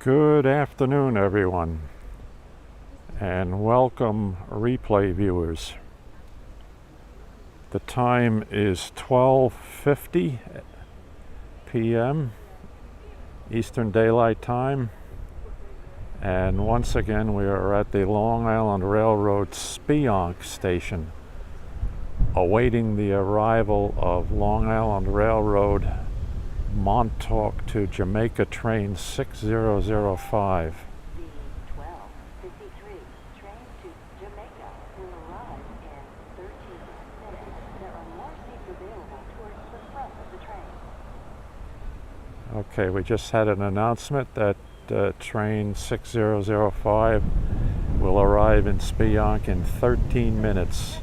Good afternoon, everyone, and welcome replay viewers. The time is 12:50 p.m. Eastern Daylight Time, and once again we are at the Long Island Railroad Speonk station, awaiting the arrival of Long Island Railroad Montauk to Jamaica train 6005. Okay, we just had an announcement that train 6005 will arrive in Speonk in 13 minutes.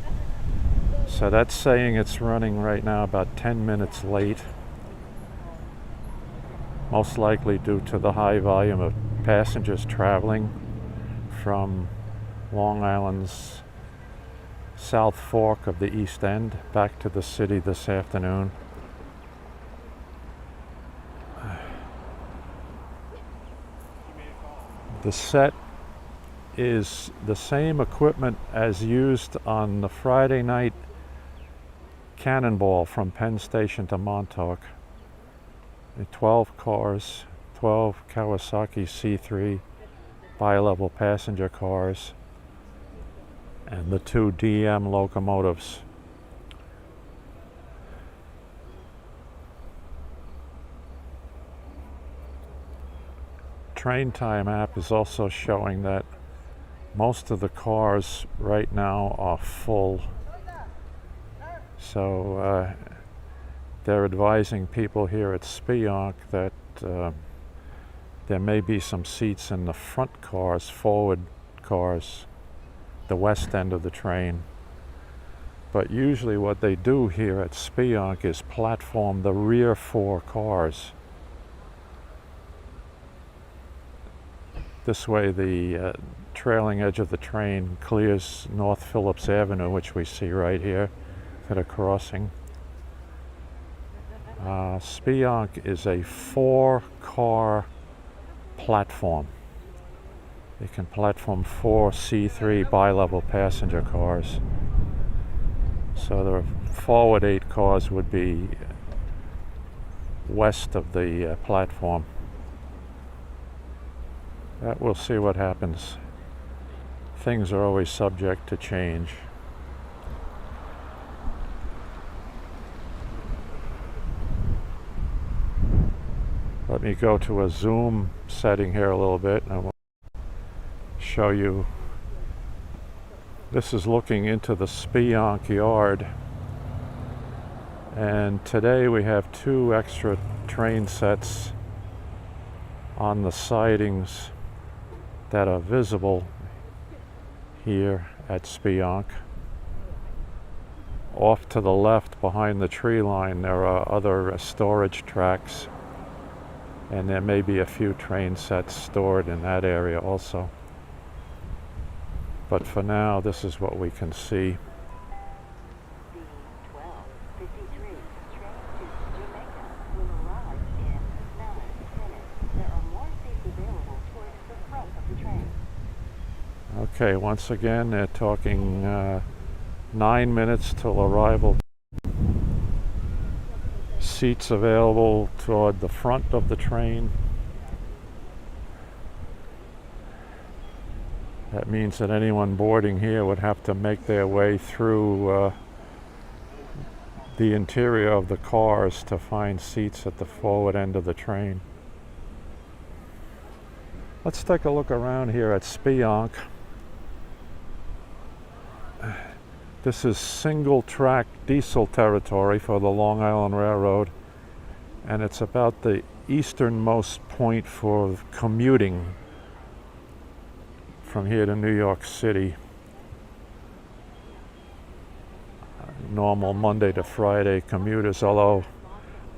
So that's saying it's running right now about 10 minutes late. Most likely due to the high volume of passengers traveling from Long Island's South Fork of the East End back to the city this afternoon. The set is the same equipment as used on the Friday night Cannonball from Penn Station to Montauk. 12 cars, 12 Kawasaki C3 bi-level passenger cars, and the 2 DM locomotives. Train Time app is also showing that most of the cars right now are full. So they're advising people here at Speonk that there may be some seats in the front cars, forward cars, the west end of the train. But usually what they do here at Speonk is platform the rear 4 cars. This way the trailing edge of the train clears North Phillips Avenue, which we see right here at a crossing. Speonk is a 4-car platform. It can platform 4 C3 bi-level passenger cars. So the forward 8 cars would be west of the platform. We'll see what happens. Things are always subject to change. Let me go to a zoom setting here a little bit and I will show you. This is looking into the Speonk yard, and today we have 2 extra train sets on the sidings that are visible here at Speonk. Off to the left behind the tree line there are other storage tracks, and there may be a few train sets stored in that area also. But for now, this is what we can see. Okay, once again, they're talking 9 minutes till arrival. Seats available toward the front of the train. That means that anyone boarding here would have to make their way through the interior of the cars to find seats at the forward end of the train. Let's take a look around here at Speonk. This is single track diesel territory for the Long Island Railroad, and it's about the easternmost point for commuting from here to New York City. Normal Monday to Friday commuters, although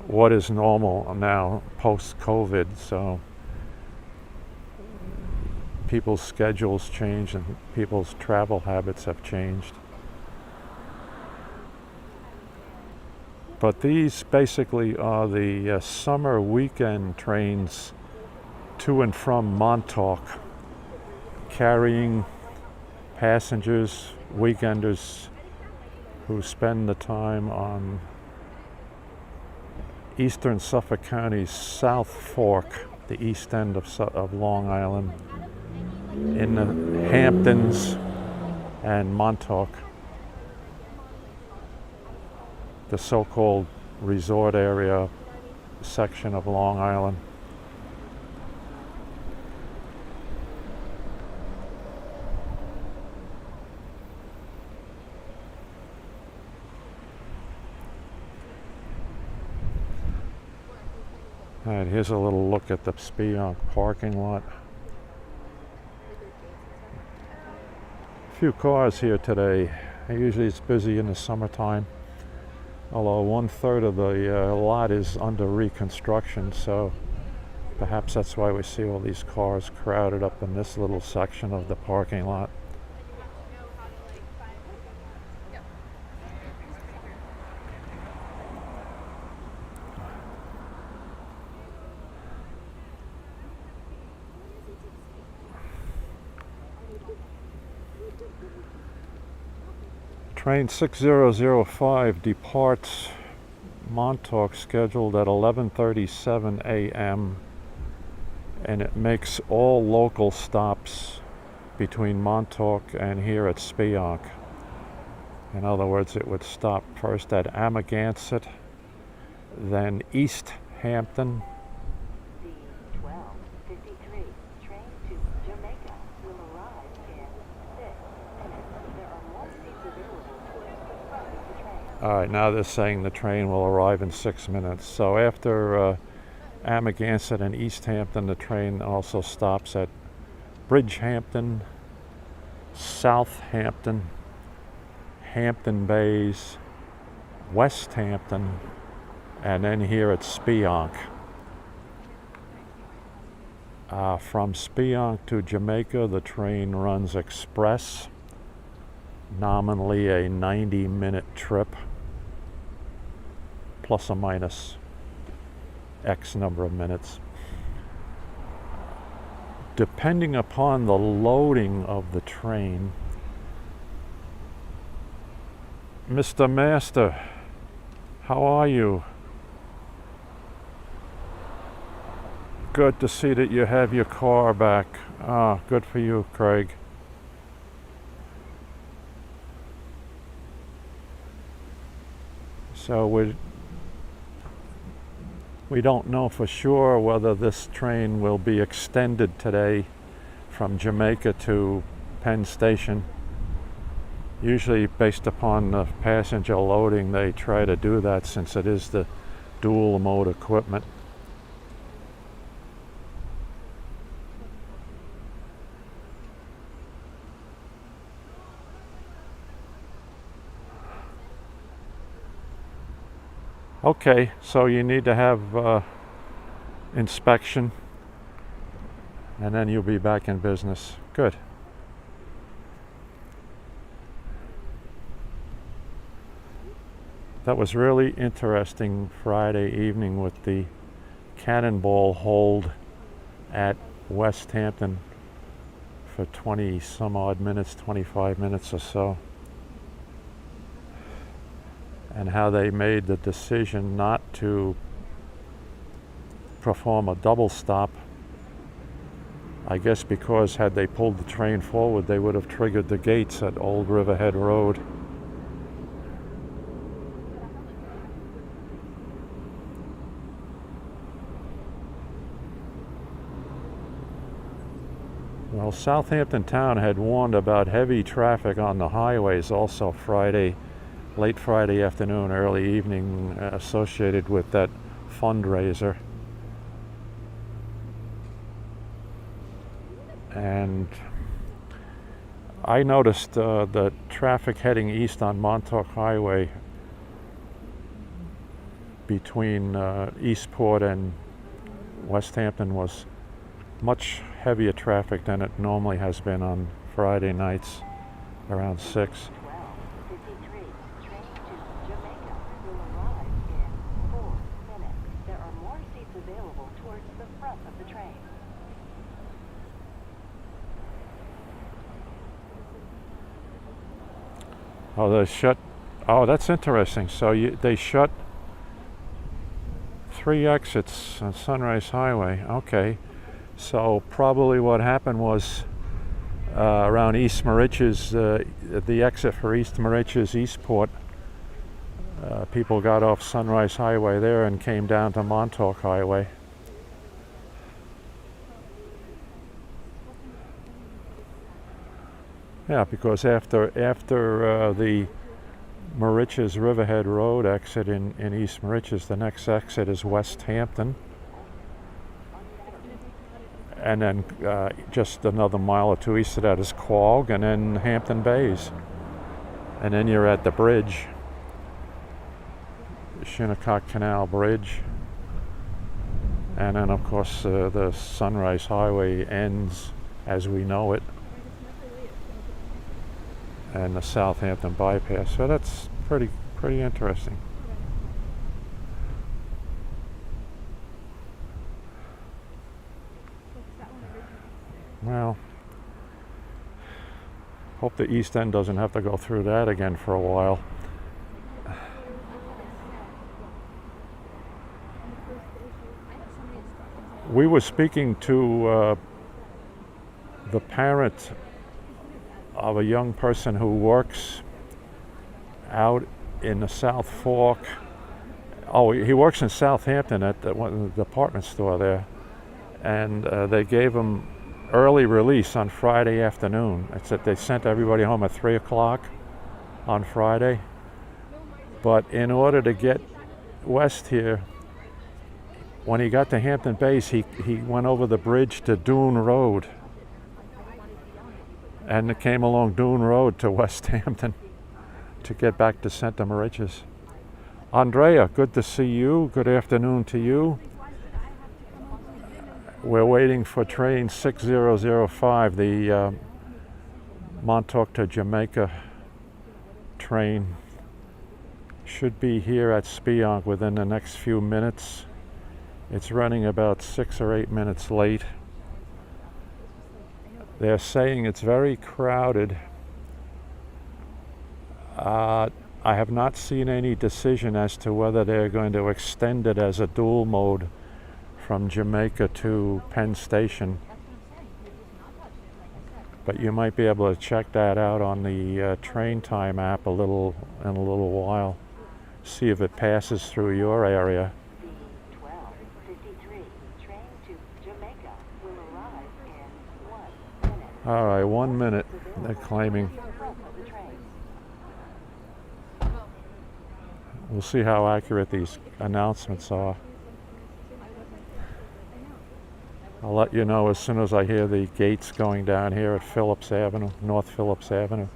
what is normal now post-COVID, so people's schedules change and people's travel habits have changed. But these basically are the summer weekend trains to and from Montauk, carrying passengers, weekenders who spend the time on eastern Suffolk County's South Fork, the east end of Long Island, in the Hamptons and Montauk, the so-called resort area section of Long Island. All right, here's a little look at the Speonk parking lot. A few cars here today. Usually it's busy in the summertime, although 1/3 of the lot is under reconstruction, so perhaps that's why we see all these cars crowded up in this little section of the parking lot. Train 6005 departs Montauk, scheduled at 11:37 a.m. and it makes all local stops between Montauk and here at Speonk. In other words, it would stop first at Amagansett, then East Hampton, all right, now they're saying the train will arrive in 6 minutes. So after Amagansett and East Hampton, the train also stops at Bridgehampton, Southampton, Hampton Bays, West Hampton, and then here at Speonk. From Speonk to Jamaica, the train runs express, nominally a 90-minute trip, plus or minus X number of minutes. Depending upon the loading of the train, Mr. Master, how are you? Good to see that you have your car back. Good for you, Craig. So we don't know for sure whether this train will be extended today from Jamaica to Penn Station. Usually based upon the passenger loading, they try to do that since it is the dual mode equipment. Okay, so you need to have inspection and then you'll be back in business. Good. That was really interesting Friday evening with the cannonball hold at West Hampton for 20 some odd minutes, 25 minutes or so. And how they made the decision not to perform a double stop. I guess because had they pulled the train forward, they would have triggered the gates at Old Riverhead Road. Well, Southampton Town had warned about heavy traffic on the highways also Friday, late Friday afternoon, early evening, associated with that fundraiser. And I noticed the traffic heading east on Montauk Highway between Eastport and West Hampton was much heavier traffic than it normally has been on Friday nights around 6. Oh, they shut. Oh, that's interesting. So they shut 3 exits on Sunrise Highway. Okay. So probably what happened was around East Moriches, the exit for East Moriches, Eastport, people got off Sunrise Highway there and came down to Montauk Highway. Yeah, because after the Moriches Riverhead Road exit in East Moriches, the next exit is West Hampton. And then just another mile or two east of that is Quogue, and then Hampton Bays. And then you're at the bridge, Shinnecock Canal Bridge. And then, of course, the Sunrise Highway ends as we know it, and the Southampton bypass. So that's pretty interesting. Well, hope the East End doesn't have to go through that again for a while. We were speaking to the parent of a young person who works out in the South Fork. Oh, he works in Southampton at the department store there, and they gave him early release on Friday afternoon. It's that they sent everybody home at 3 o'clock on Friday. But in order to get west here, when he got to Hampton Bays, he went over the bridge to Dune Road and came along Dune Road to West Hampton to get back to Santa Moriches. Andrea, good to see you. Good afternoon to you. We're waiting for train 6005, the Montauk to Jamaica train. Should be here at Speonk within the next few minutes. It's running about 6 or 8 minutes late. They're saying it's very crowded. I have not seen any decision as to whether they're going to extend it as a dual mode from Jamaica to Penn Station. But you might be able to check that out on the train time app in a little while. See if it passes through your area. All right, 1 minute, they're claiming. We'll see how accurate these announcements are. I'll let you know as soon as I hear the gates going down here at Phillips Avenue, North Phillips Avenue.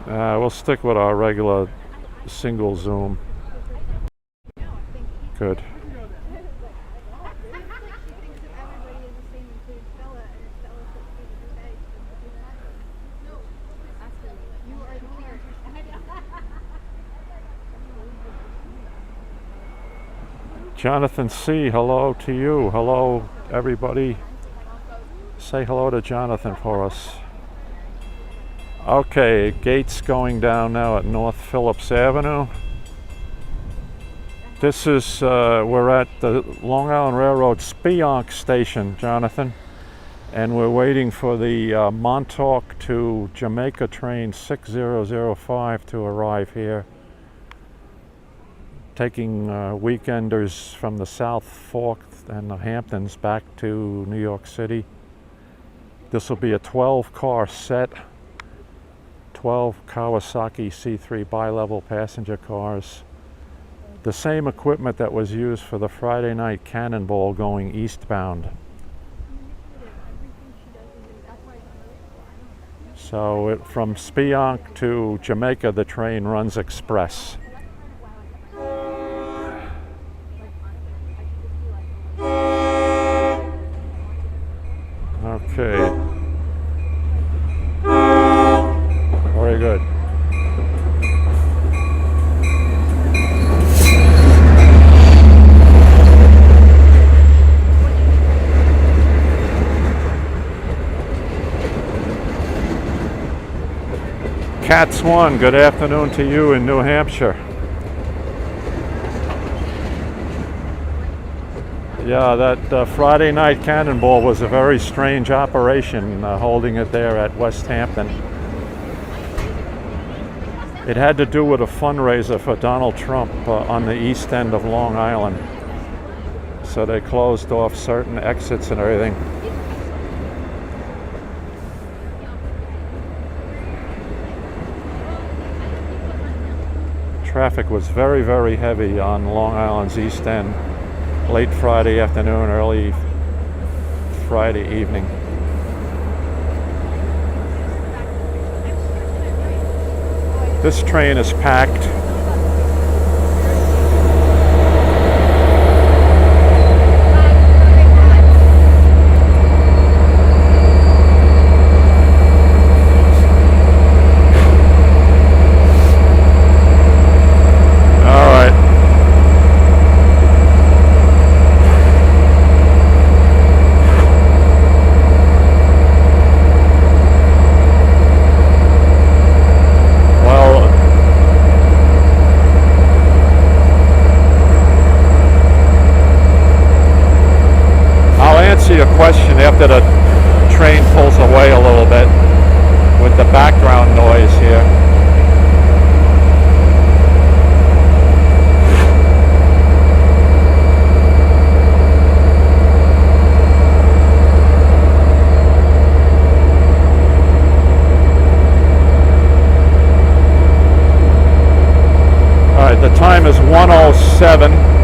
We'll stick with our regular single zoom. Good. Jonathan C., hello to you. Hello, everybody. Say hello to Jonathan for us. Okay, gates going down now at North Phillips Avenue. This is, we're at the Long Island Railroad Speonk station, Jonathan, and we're waiting for the Montauk to Jamaica train 6005 to arrive here, taking weekenders from the South Fork and the Hamptons back to New York City. This will be a 12-car set. 12 Kawasaki C3 bi-level passenger cars. The same equipment that was used for the Friday night Cannonball going eastbound. So from Speonk to Jamaica, the train runs express. Cats One, good afternoon to you in New Hampshire. Yeah, that Friday night cannonball was a very strange operation, holding it there at West Hampton. It had to do with a fundraiser for Donald Trump on the east end of Long Island. So they closed off certain exits and everything. Traffic was very, very heavy on Long Island's east end, late Friday afternoon, early Friday evening. This train is packed. A question after the train pulls away a little bit with the background noise here. All right, the time is 1:07.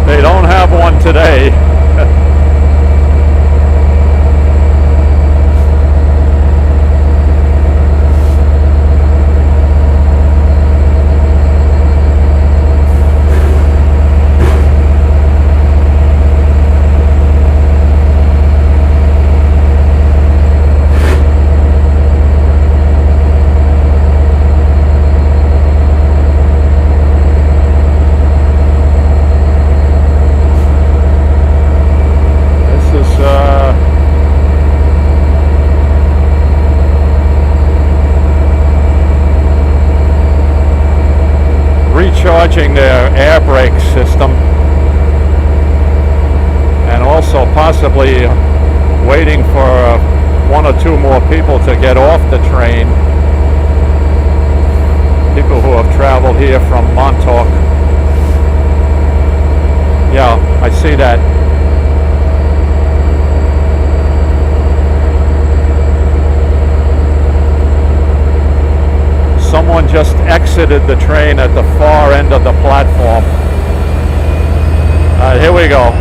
They don't have one today. Recharging their air brake system, and also possibly waiting for one or two more people to get off the train. People who have traveled here from Montauk. Yeah, I see that. Someone just exited the train at the far end of the platform. Here we go.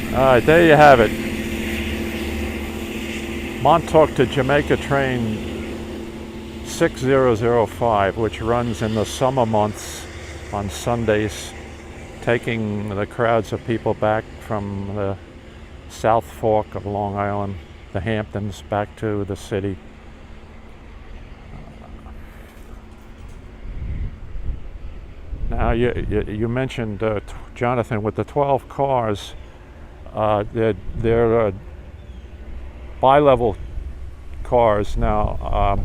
All right, there you have it. Montauk to Jamaica train 6005, which runs in the summer months on Sundays, taking the crowds of people back from the South Fork of Long Island, the Hamptons, back to the city. Now, you mentioned, Jonathan, with the 12 cars, they're bi-level cars now.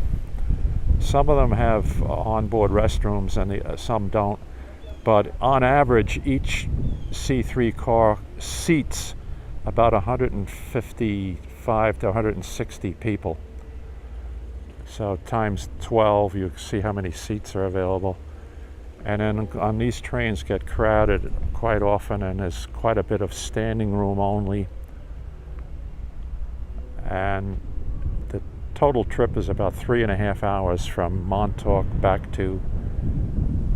Some of them have onboard restrooms and some don't. But on average, each C3 car seats about 155 155 to 160 people. So times 12, you see how many seats are available. And then on these trains get crowded quite often, and there's quite a bit of standing room only. And the total trip is about 3.5 hours from Montauk back to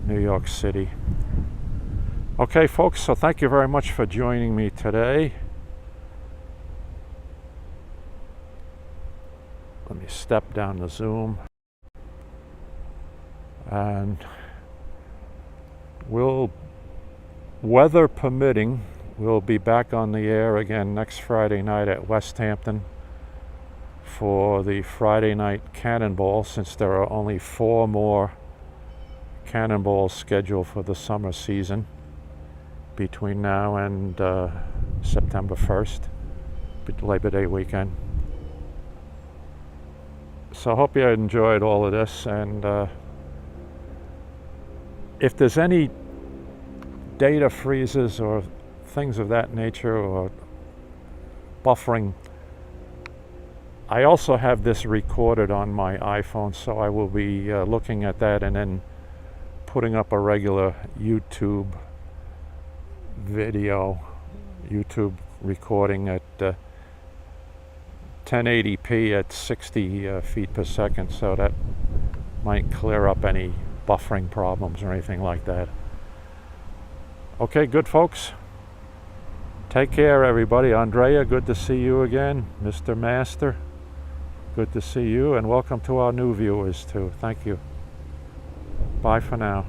New York City. Okay, folks, so thank you very much for joining me today. Let me step down the Zoom. And weather permitting, we'll be back on the air again next Friday night at West Hampton for the Friday night Cannonball, since there are only 4 more Cannonballs scheduled for the summer season between now and September 1st, Labor Day weekend. So I hope you enjoyed all of this, and if there's any data freezes or things of that nature or buffering, I also have this recorded on my iPhone, so I will be looking at that and then putting up a regular YouTube video, YouTube recording at 1080p at 60 feet per second, so that might clear up any buffering problems or anything like that. Okay, good folks. Take care, everybody. Andrea, good to see you again. Mr. Master, good to see you, and welcome to our new viewers too. Thank you. Bye for now.